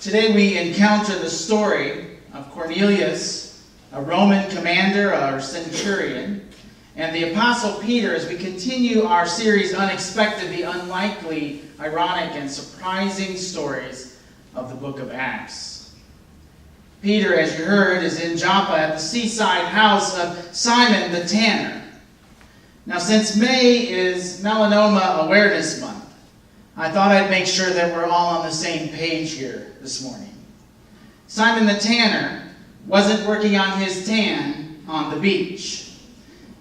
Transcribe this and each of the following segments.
Today we encounter the story of Cornelius, a Roman commander or centurion, and the Apostle Peter as we continue our series, Unexpected, the Unlikely, Ironic, and Surprising Stories of the book of Acts. Peter, as you heard, is in Joppa at the seaside house of Simon the tanner. Now, since May is Melanoma Awareness Month, I thought I'd make sure that we're all on the same page here this morning. Simon the tanner wasn't working on his tan on the beach.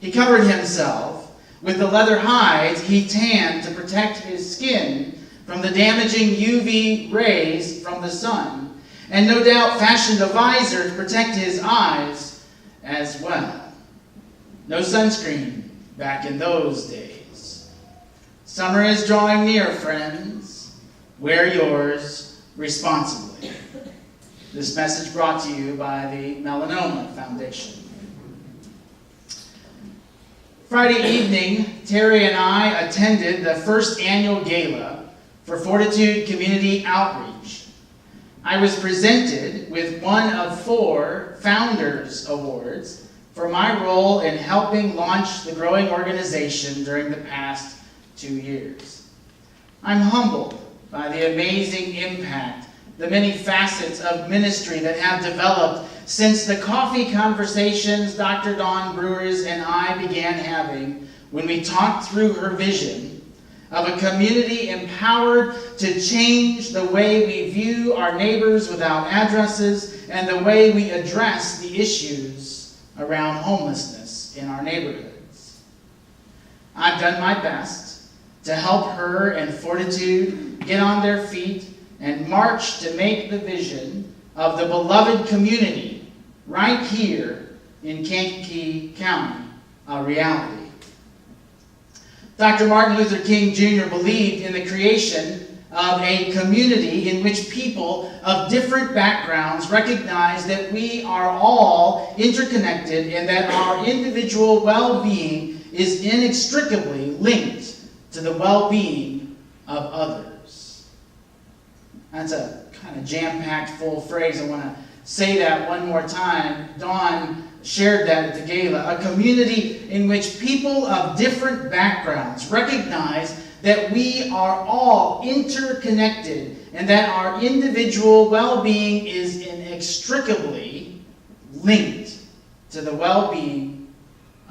He covered himself with the leather hides he tanned to protect his skin from the damaging UV rays from the sun, and no doubt fashioned a visor to protect his eyes as well. No sunscreen back in those days. Summer is drawing near, friends. Wear yours responsibly. This message brought to you by the Melanoma Foundation. Friday evening, Terry and I attended the first annual gala for Fortitude Community Outreach. I was presented with one of 4 Founders Awards for my role in helping launch the growing organization during the past 2 years. I'm humbled by the amazing impact, the many facets of ministry that have developed since the coffee conversations Dr. Dawn Brewers and I began having when we talked through her vision of a community empowered to change the way we view our neighbors without addresses and the way we address the issues around homelessness in our neighborhoods. I've done my best to help her and Fortitude get on their feet and march to make the vision of the beloved community right here in Kankakee County a reality. Dr. Martin Luther King Jr. believed in the creation of a community in which people of different backgrounds recognize that we are all interconnected and that our individual well-being is inextricably linked to the well-being of others. That's a kind of jam-packed full phrase. I want to say that one more time. Dawn shared that at the gala. A community in which people of different backgrounds recognize that we are all interconnected and that our individual well-being is inextricably linked to the well-being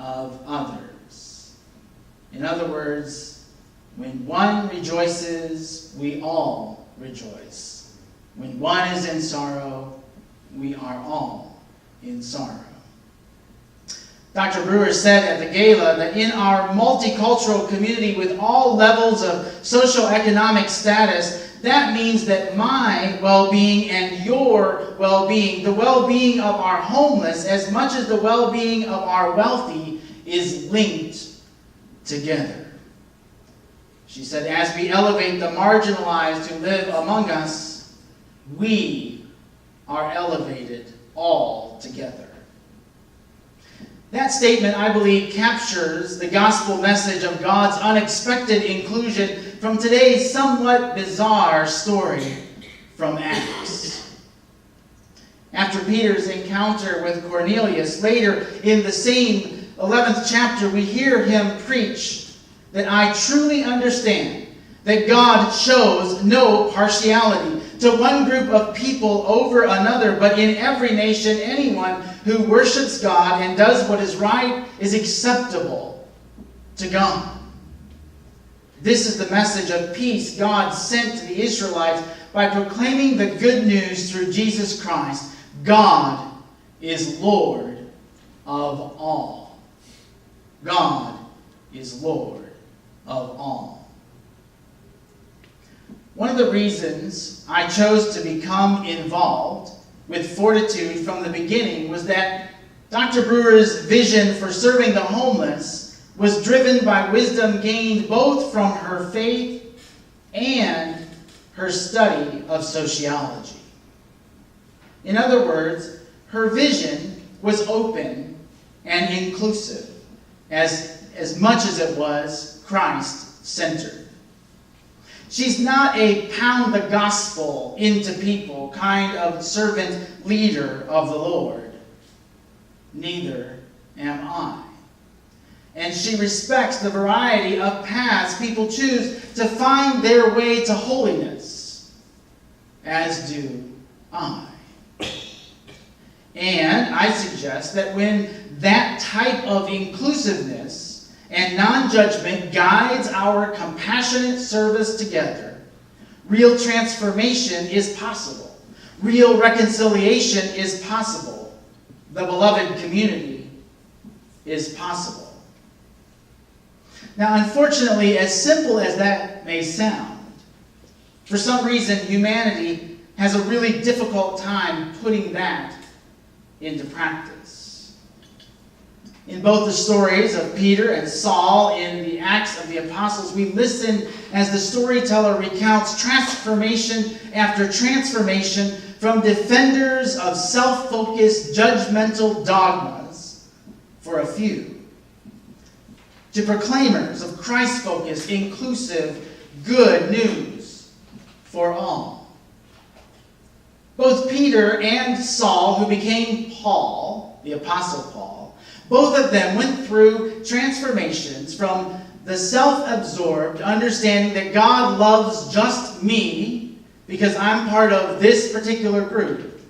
of others. In other words, when one rejoices, we all rejoice. When one is in sorrow, we are all in sorrow. Dr. Brewer said at the gala that in our multicultural community with all levels of socioeconomic status, that means that my well-being and your well-being, the well-being of our homeless, as much as the well-being of our wealthy, is linked together. She said, as we elevate the marginalized who live among us, we are elevated all together. That statement, I believe, captures the gospel message of God's unexpected inclusion from today's somewhat bizarre story from Acts. After Peter's encounter with Cornelius, later in the same 11th chapter, we hear him preach that I truly understand that God shows no partiality to one group of people over another, but in every nation, anyone who worships God and does what is right is acceptable to God. This is the message of peace God sent to the Israelites by proclaiming the good news through Jesus Christ. God is Lord of all. God is Lord of all. One of the reasons I chose to become involved with Fortitude from the beginning was that Dr. Brewer's vision for serving the homeless was driven by wisdom gained both from her faith and her study of sociology. In other words, her vision was open and inclusive as much as it was Christ-centered. She's not a pound the gospel into people kind of servant leader of the Lord. Neither am I. And she respects the variety of paths people choose to find their way to holiness, as do I. And I suggest that when that type of inclusiveness and non-judgment guides our compassionate service together, real transformation is possible. Real reconciliation is possible. The beloved community is possible. Now, unfortunately, as simple as that may sound, for some reason humanity has a really difficult time putting that into practice. In both the stories of Peter and Saul in the Acts of the Apostles, we listen as the storyteller recounts transformation after transformation from defenders of self-focused, judgmental dogmas for a few, to proclaimers of Christ-focused, inclusive, good news for all. Both Peter and Saul, who became Paul, the Apostle Paul, both of them went through transformations from the self-absorbed understanding that God loves just me because I'm part of this particular group.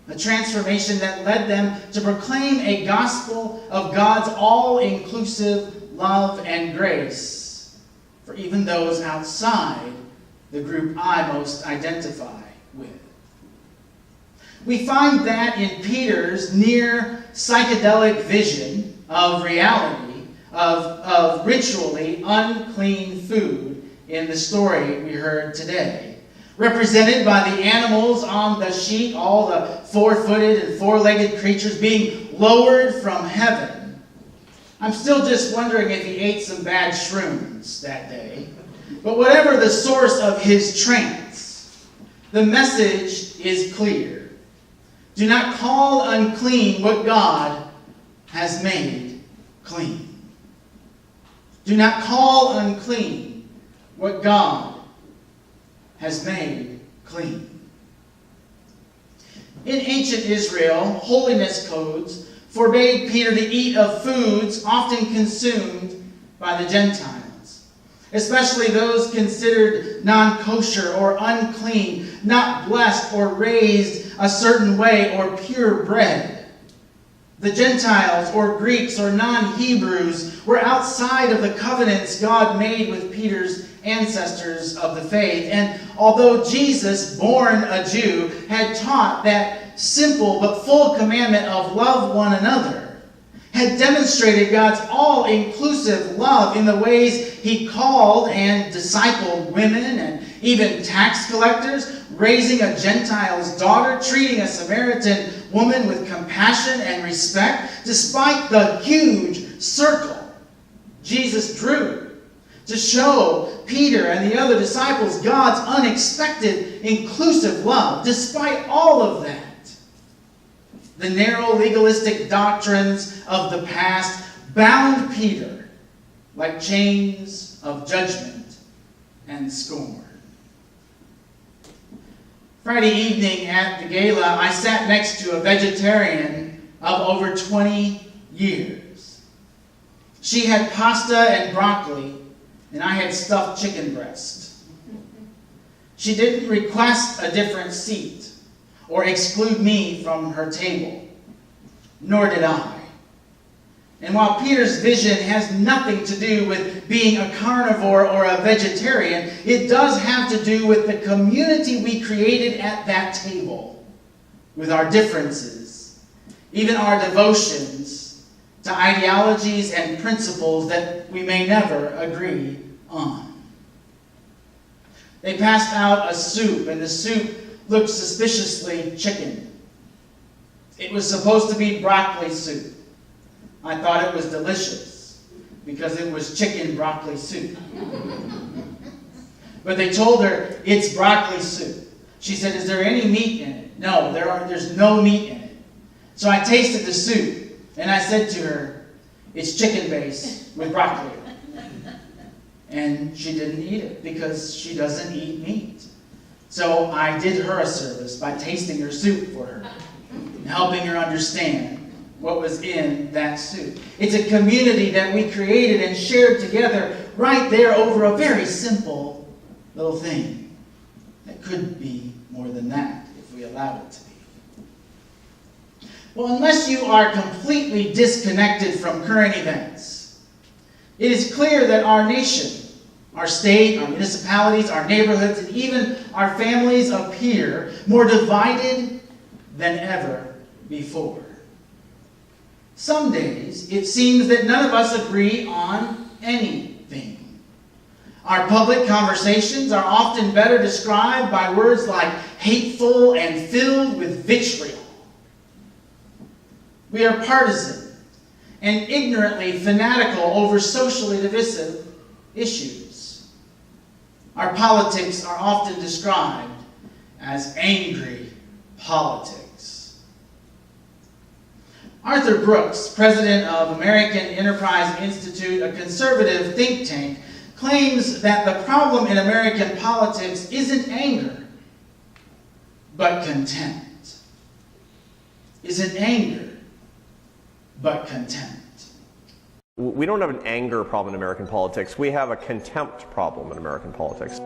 A transformation that led them to proclaim a gospel of God's all-inclusive love and grace for even those outside the group I most identify with. We find that in Peter's near psychedelic vision of reality, of ritually unclean food in the story we heard today, represented by the animals on the sheet, all the four-footed and four-legged creatures being lowered from heaven. I'm still just wondering if he ate some bad shrooms that day. But whatever the source of his trance, the message is clear. Do not call unclean what God has made clean. Do not call unclean what God has made clean. In ancient Israel, holiness codes forbade Peter to eat of foods often consumed by the Gentiles, especially those considered non-kosher or unclean, not blessed or raised a certain way, or pure bread. The Gentiles or Greeks or non-Hebrews were outside of the covenants God made with Peter's ancestors of the faith. And although Jesus, born a Jew, had taught that simple but full commandment of love one another, had demonstrated God's all-inclusive love in the ways he called and discipled women and even tax collectors, raising a Gentile's daughter, treating a Samaritan woman with compassion and respect, despite the huge circle Jesus drew to show Peter and the other disciples God's unexpected, inclusive love. Despite all of that, the narrow legalistic doctrines of the past bound Peter like chains of judgment and scorn. Friday evening at the gala, I sat next to a vegetarian of over 20 years. She had pasta and broccoli, and I had stuffed chicken breast. She didn't request a different seat or exclude me from her table, nor did I. And while Peter's vision has nothing to do with being a carnivore or a vegetarian, it does have to do with the community we created at that table, with our differences, even our devotions to ideologies and principles that we may never agree on. They passed out a soup, and the soup looked suspiciously chicken. It was supposed to be broccoli soup. I thought it was delicious because it was chicken broccoli soup. But they told her it's broccoli soup. She said, "Is there any meat in it?" "No, there's no meat in it." So I tasted the soup and I said to her, "It's chicken base with broccoli." and she didn't eat it because she doesn't eat meat. So I did her a service by tasting her soup for her and helping her understand what was in that soup. It's a community that we created and shared together right there over a very simple little thing that could be more than that if we allow it to be. Well, unless you are completely disconnected from current events, it is clear that our nation, our state, our municipalities, our neighborhoods, and even our families appear more divided than ever before. Some days, it seems that none of us agree on anything. Our public conversations are often better described by words like hateful and filled with vitriol. We are partisan and ignorantly fanatical over socially divisive issues. Our politics are often described as angry politics. Arthur Brooks, president of American Enterprise Institute, a conservative think tank, claims that the problem in American politics isn't anger, but contempt. Isn't anger, but contempt. We don't have an anger problem in American politics. We have a contempt problem in American politics.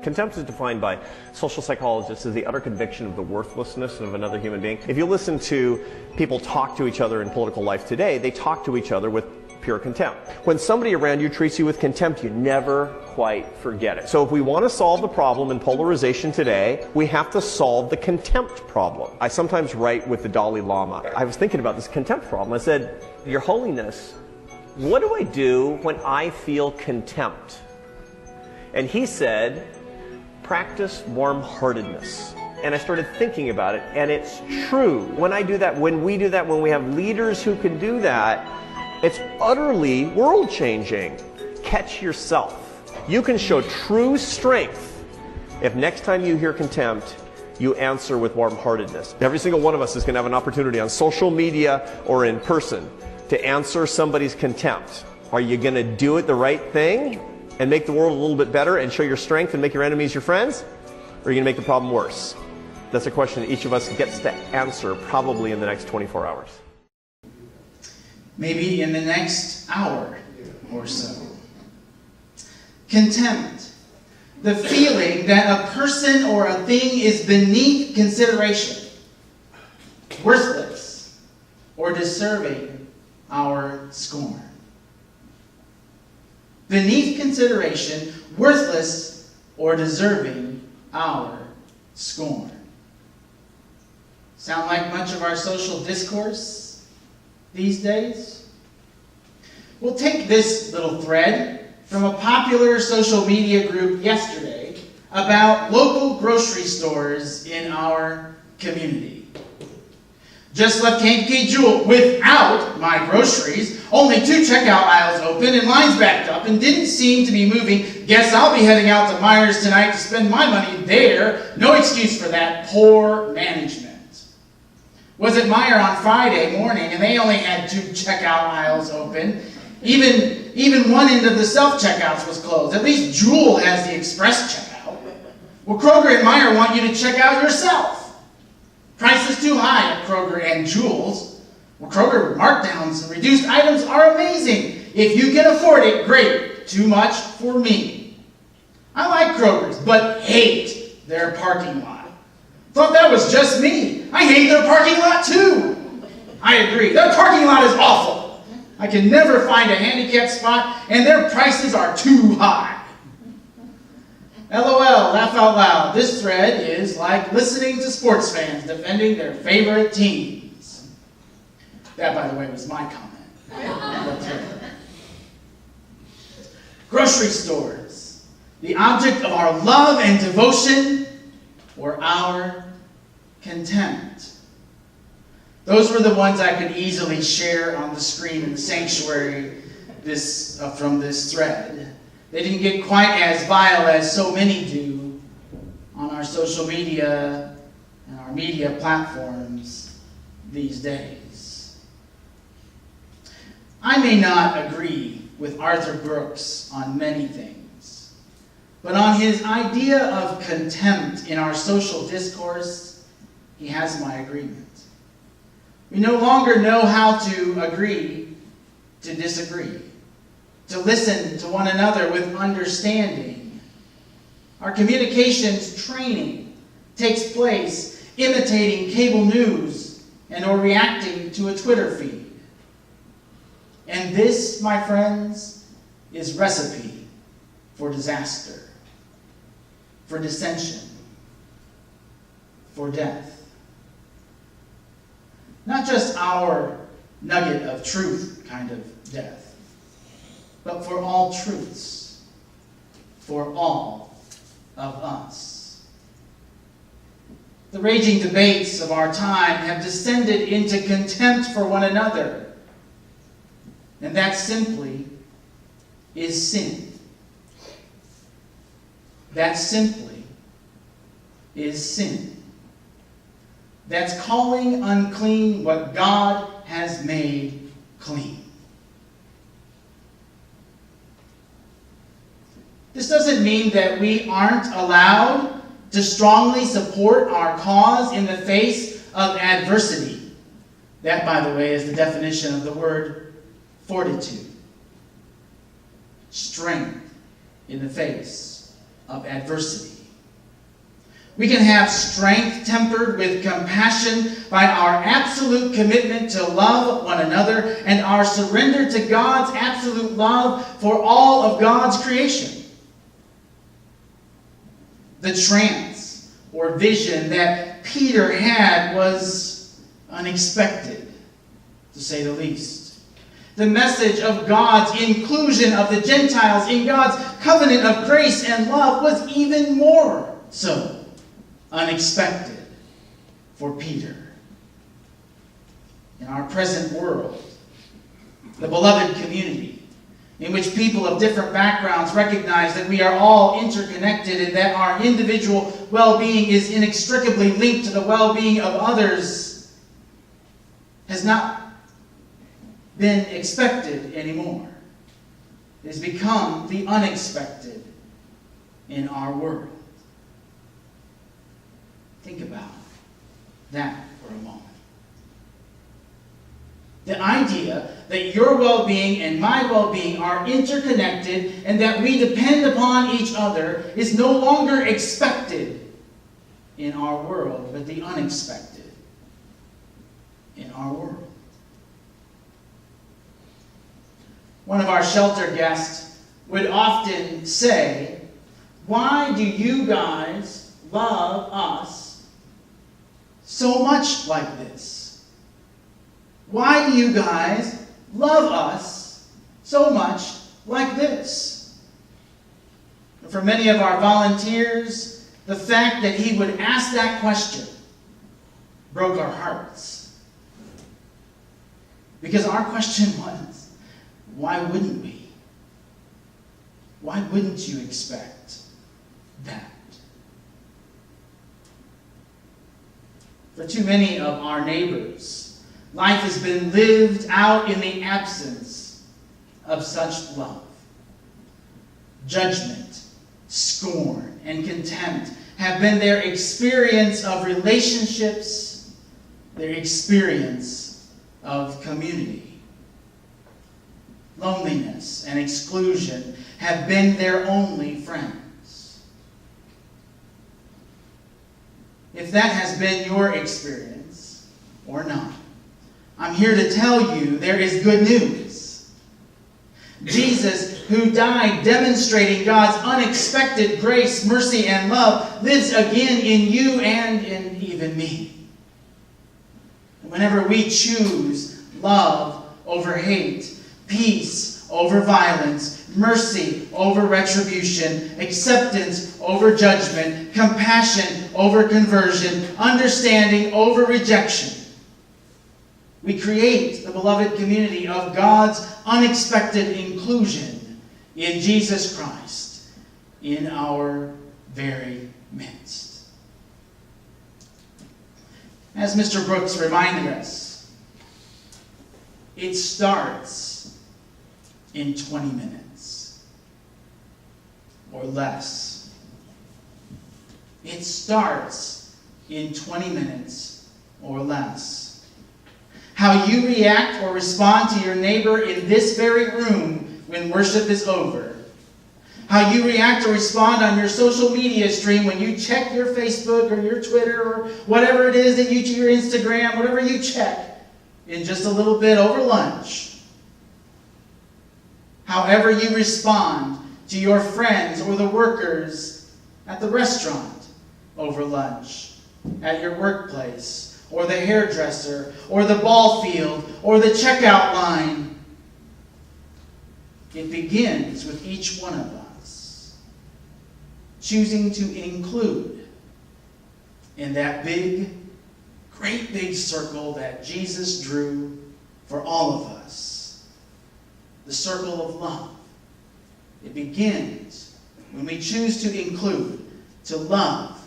Contempt is defined by social psychologists as the utter conviction of the worthlessness of another human being. If you listen to people talk to each other in political life today, they talk to each other with pure contempt. When somebody around you treats you with contempt, you never quite forget it. So if we want to solve the problem in polarization today, we have to solve the contempt problem. I sometimes write with the Dalai Lama. I was thinking about this contempt problem. I said, Your Holiness, what do I do when I feel contempt? And he said, practice warm-heartedness. And I started thinking about it, and it's true. When I do that, when we do that, when we have leaders who can do that, it's utterly world-changing. Catch yourself. You can show true strength if next time you hear contempt, you answer with warm-heartedness. Every single one of us is going to have an opportunity on social media or in person to answer somebody's contempt. Are you going to do it the right thing and make the world a little bit better and show your strength and make your enemies your friends? Or are you going to make the problem worse? That's a question that each of us gets to answer probably in the next 24 hours. Maybe in the next hour or so. Contempt. The feeling that a person or a thing is beneath consideration, worthless, or deserving our scorn. Beneath consideration, worthless, or deserving our scorn. Sound like much of our social discourse these days? We'll take this little thread from a popular social media group yesterday about local grocery stores in our community. Just left Kankakee Jewel without my groceries. Only 2 checkout aisles open and lines backed up and didn't seem to be moving. Guess I'll be heading out to Myers tonight to spend my money there. No excuse for that. Poor management. Was at Meijer on Friday morning and they only had 2 checkout aisles open. Even one end of the self-checkouts was closed. At least Jewel has the express checkout. Well, Kroger and Meijer want you to check out yourself. Price is too high at Kroger and Jewel's. Well, Kroger markdowns and reduced items are amazing. If you can afford it, great. Too much for me. I like Kroger's, but hate their parking lot. Thought that was just me. I hate their parking lot too. I agree. Their parking lot is awful. I can never find a handicapped spot, and their prices are too high. LOL, laugh out loud. This thread is like listening to sports fans defending their favorite teams. That, by the way, was my comment. Grocery stores, the object of our love and devotion, or our contempt. Those were the ones I could easily share on the screen in the sanctuary from this thread. They didn't get quite as vile as so many do on our social media and our media platforms these days. I may not agree with Arthur Brooks on many things, but on his idea of contempt in our social discourse, he has my agreement. We no longer know how to agree to disagree, to listen to one another with understanding. Our communications training takes place imitating cable news and or reacting to a Twitter feed. And this, my friends, is recipe for disaster, for dissension, for death. Not just our nugget of truth kind of death, but for all truths, for all of us. The raging debates of our time have descended into contempt for one another, and that simply is sin. That simply is sin. That's calling unclean what God has made clean. This doesn't mean that we aren't allowed to strongly support our cause in the face of adversity. That, by the way, is the definition of the word fortitude. Strength in the face of adversity. We can have strength tempered with compassion by our absolute commitment to love one another and our surrender to God's absolute love for all of God's creation. The trance or vision that Peter had was unexpected, to say the least. The message of God's inclusion of the Gentiles in God's covenant of grace and love was even more so unexpected for Peter. In our present world, the beloved community, in which people of different backgrounds recognize that we are all interconnected and that our individual well-being is inextricably linked to the well-being of others, has not been expected anymore. It has become the unexpected in our world. Think about that for a moment. The idea that your well-being and my well-being are interconnected and that we depend upon each other is no longer expected in our world, but the unexpected in our world. One of our shelter guests would often say, "Why do you guys love us so much like this? Why do you guys love us so much like this?" For many of our volunteers, the fact that he would ask that question broke our hearts. Because our question was, why wouldn't we? Why wouldn't you expect that? For too many of our neighbors, life has been lived out in the absence of such love. Judgment, scorn, and contempt have been their experience of relationships, their experience of community. Loneliness and exclusion have been their only friends. If that has been your experience, or not, I'm here to tell you there is good news. Jesus, who died demonstrating God's unexpected grace, mercy, and love, lives again in you and in even me. Whenever we choose love over hate, peace over violence, mercy over retribution, acceptance over judgment, compassion over conversion, understanding over rejection, we create the beloved community of God's unexpected inclusion in Jesus Christ in our very midst. As Mr. Brooks reminded us, it starts in 20 minutes or less. It starts in 20 minutes or less. How you react or respond to your neighbor in this very room when worship is over. How you react or respond on your social media stream when you check your Facebook or your Twitter or whatever it is that you do, your Instagram, whatever you check in just a little bit over lunch. However you respond to your friends or the workers at the restaurant over lunch, at your workplace, or the hairdresser, or the ball field, or the checkout line. It begins with each one of us choosing to include in that great big circle that Jesus drew for all of us. The circle of love. It begins when we choose to include, to love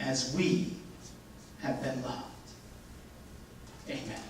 as we have been loved. Amen.